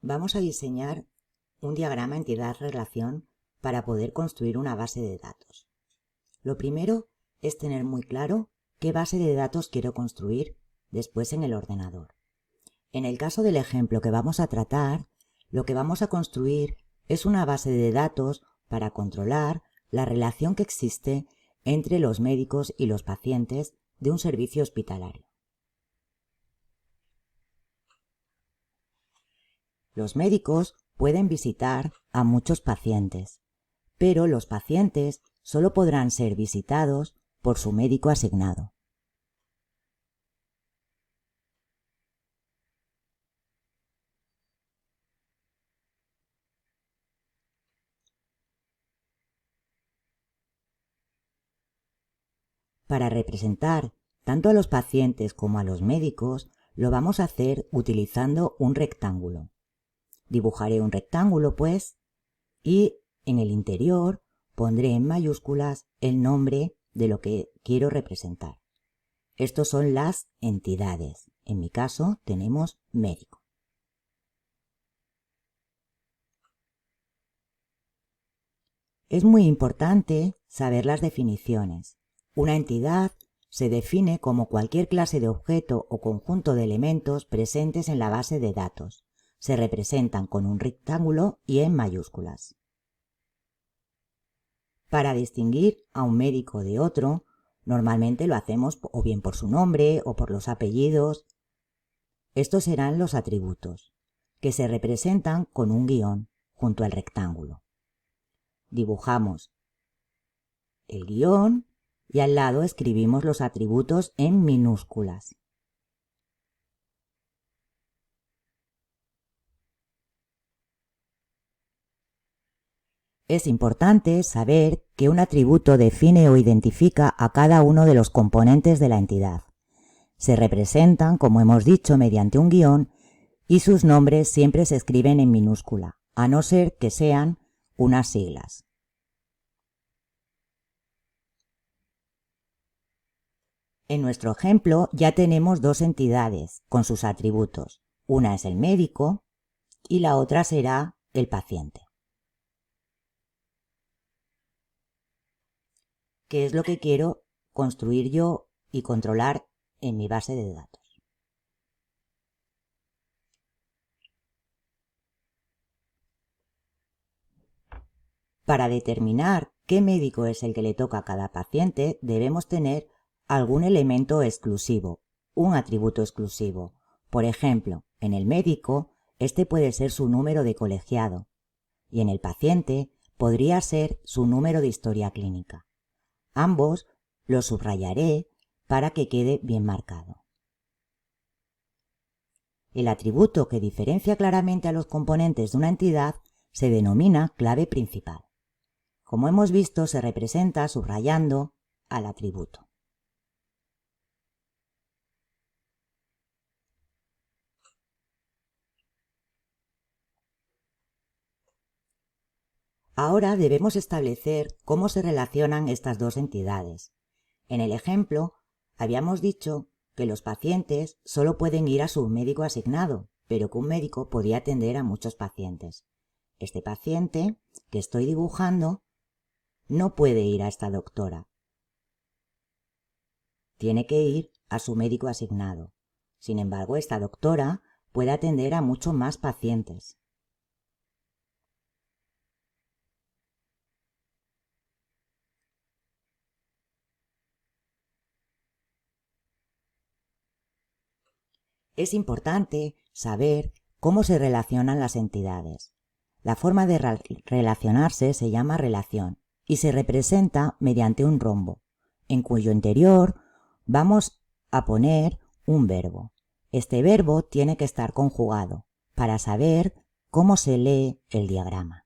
Vamos a diseñar un diagrama entidad-relación para poder construir una base de datos. Lo primero es tener muy claro qué base de datos quiero construir después en el ordenador. En el caso del ejemplo que vamos a tratar, lo que vamos a construir es una base de datos para controlar la relación que existe entre los médicos y los pacientes de un servicio hospitalario. Los médicos pueden visitar a muchos pacientes, pero los pacientes solo podrán ser visitados por su médico asignado. Para representar tanto a los pacientes como a los médicos, lo vamos a hacer utilizando un rectángulo. Dibujaré un rectángulo, pues, y en el interior pondré en mayúsculas el nombre de lo que quiero representar. Estos son las entidades. En mi caso tenemos médico. Es muy importante saber las definiciones. Una entidad se define como cualquier clase de objeto o conjunto de elementos presentes en la base de datos. Se representan con un rectángulo y en mayúsculas. Para distinguir a un médico de otro, normalmente lo hacemos o bien por su nombre o por los apellidos. Estos serán los atributos, que se representan con un guión junto al rectángulo. Dibujamos el guión y al lado escribimos los atributos en minúsculas. Es importante saber que un atributo define o identifica a cada uno de los componentes de la entidad. Se representan, como hemos dicho, mediante un guión y sus nombres siempre se escriben en minúscula, a no ser que sean unas siglas. En nuestro ejemplo ya tenemos dos entidades con sus atributos. Una es el médico y la otra será el paciente. ¿Qué es lo que quiero construir yo y controlar en mi base de datos? Para determinar qué médico es el que le toca a cada paciente, debemos tener algún elemento exclusivo, un atributo exclusivo. Por ejemplo, en el médico, este puede ser su número de colegiado y en el paciente podría ser su número de historia clínica. Ambos los subrayaré para que quede bien marcado. El atributo que diferencia claramente a los componentes de una entidad se denomina clave principal. Como hemos visto, se representa subrayando al atributo. Ahora debemos establecer cómo se relacionan estas dos entidades. En el ejemplo, habíamos dicho que los pacientes solo pueden ir a su médico asignado, pero que un médico podía atender a muchos pacientes. Este paciente que estoy dibujando no puede ir a esta doctora. Tiene que ir a su médico asignado. Sin embargo, esta doctora puede atender a muchos más pacientes. Es importante saber cómo se relacionan las entidades. La forma de relacionarse se llama relación y se representa mediante un rombo, en cuyo interior vamos a poner un verbo. Este verbo tiene que estar conjugado para saber cómo se lee el diagrama.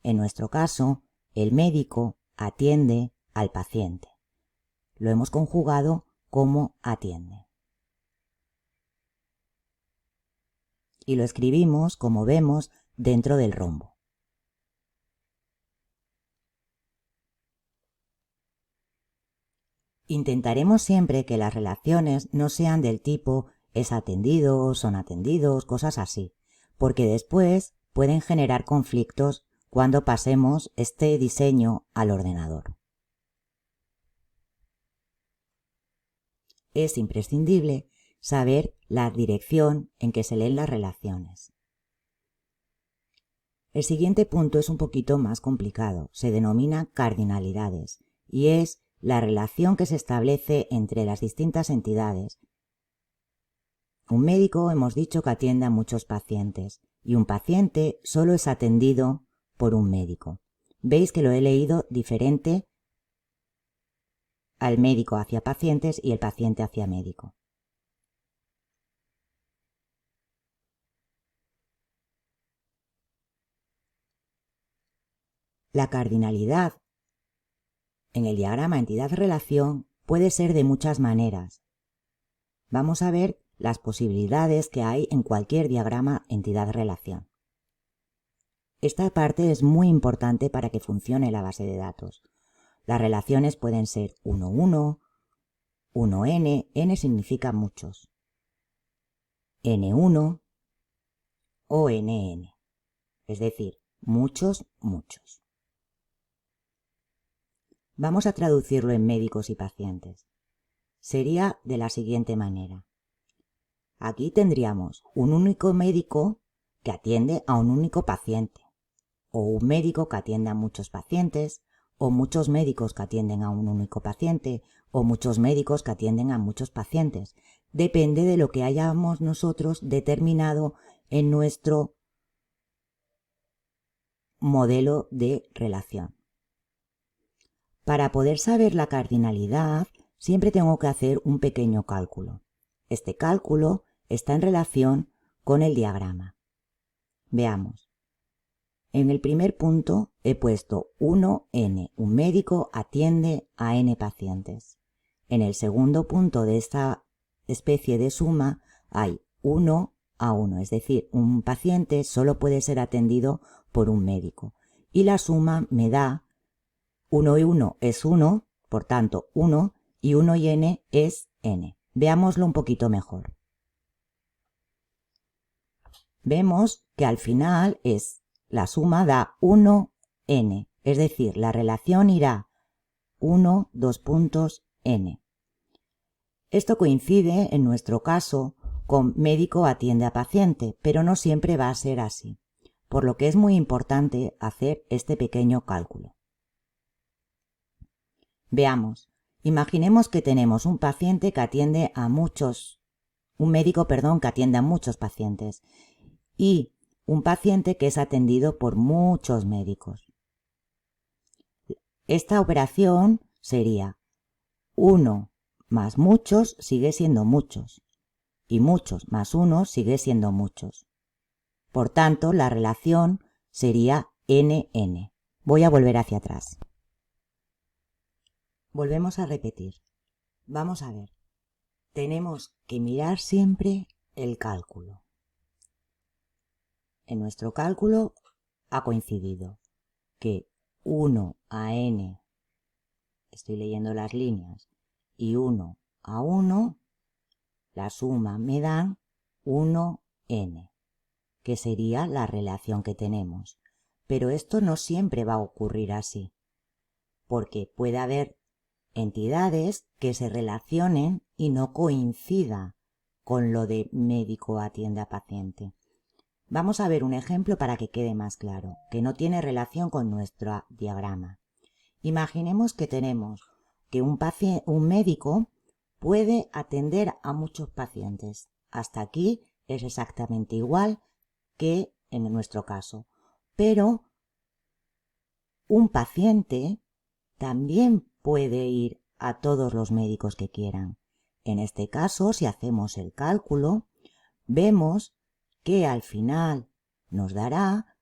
En nuestro caso, el médico atiende al paciente. Lo hemos conjugado como atiende. Y lo escribimos, como vemos, dentro del rombo. Intentaremos siempre que las relaciones no sean del tipo es atendido, son atendidos, cosas así, porque después pueden generar conflictos cuando pasemos este diseño al ordenador. Es imprescindible saber la dirección en que se leen las relaciones. El siguiente punto es un poquito más complicado, se denomina cardinalidades y es la relación que se establece entre las distintas entidades. Un médico hemos dicho que atiende a muchos pacientes y un paciente solo es atendido por un médico. Veis que lo he leído diferente al médico hacia pacientes y el paciente hacia médico. La cardinalidad en el diagrama entidad-relación puede ser de muchas maneras. Vamos a ver las posibilidades que hay en cualquier diagrama entidad-relación. Esta parte es muy importante para que funcione la base de datos. Las relaciones pueden ser 1, 1, 1n, n significa muchos, n1 o nn, es decir, muchos, muchos. Vamos a traducirlo en médicos y pacientes. Sería de la siguiente manera. Aquí tendríamos un único médico que atiende a un único paciente, o un médico que atiende a muchos pacientes, o muchos médicos que atienden a un único paciente, o muchos médicos que atienden a muchos pacientes. Depende de lo que hayamos nosotros determinado en nuestro modelo de relación. Para poder saber la cardinalidad, siempre tengo que hacer un pequeño cálculo. Este cálculo está en relación con el diagrama. Veamos. En el primer punto he puesto 1n, un médico atiende a n pacientes. En el segundo punto de esta especie de suma hay 1 a 1, es decir, un paciente solo puede ser atendido por un médico. Y la suma me da 1 y 1 es 1, por tanto 1, y 1 y n es n. Veámoslo un poquito mejor. Vemos que al final la suma da 1n, es decir, la relación irá 1, 2 puntos, n. Esto coincide, en nuestro caso, con médico atiende a paciente, pero no siempre va a ser así, por lo que es muy importante hacer este pequeño cálculo. Veamos, imaginemos que tenemos un paciente que atiende a un médico, que atiende a muchos pacientes y un paciente que es atendido por muchos médicos. Esta operación sería 1 más muchos sigue siendo muchos y muchos más 1 sigue siendo muchos. Por tanto, la relación sería NN. Voy a volver hacia atrás. Volvemos a repetir. Vamos a ver. Tenemos que mirar siempre el cálculo. En nuestro cálculo ha coincidido que 1 a n, estoy leyendo las líneas, y 1 a 1, la suma me dan 1n, que sería la relación que tenemos. Pero esto no siempre va a ocurrir así, porque puede haber entidades que se relacionen y no coincida con lo de médico atiende a paciente. Vamos a ver un ejemplo para que quede más claro, que no tiene relación con nuestro diagrama. Imaginemos que tenemos que un médico puede atender a muchos pacientes. Hasta aquí es exactamente igual que en nuestro caso. Pero un paciente también puede ir a todos los médicos que quieran. En este caso, si hacemos el cálculo, vemos que al final nos dará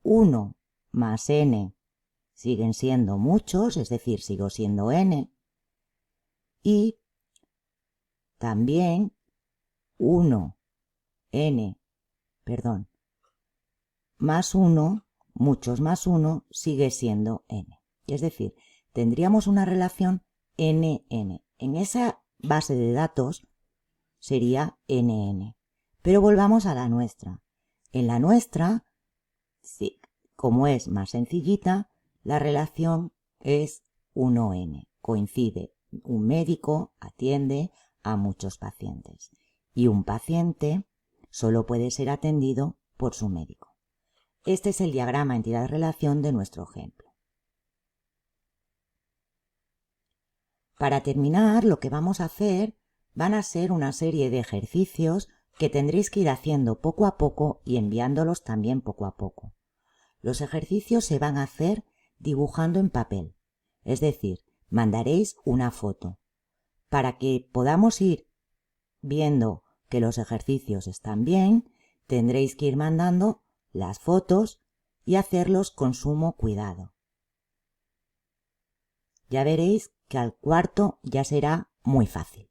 1 más n, siguen siendo muchos, es decir, sigo siendo n, y también más 1, muchos más 1, sigue siendo n. Es decir, tendríamos una relación NN. En esa base de datos sería NN. Pero volvamos a la nuestra. En la nuestra, sí, como es más sencillita, la relación es 1n. Coincide, un médico atiende a muchos pacientes y un paciente solo puede ser atendido por su médico. Este es el diagrama entidad-relación de nuestro ejemplo. Para terminar, lo que vamos a hacer van a ser una serie de ejercicios que tendréis que ir haciendo poco a poco y enviándolos también poco a poco. Los ejercicios se van a hacer dibujando en papel, es decir, mandaréis una foto. Para que podamos ir viendo que los ejercicios están bien, tendréis que ir mandando las fotos y hacerlos con sumo cuidado. Ya veréis que al cuarto ya será muy fácil.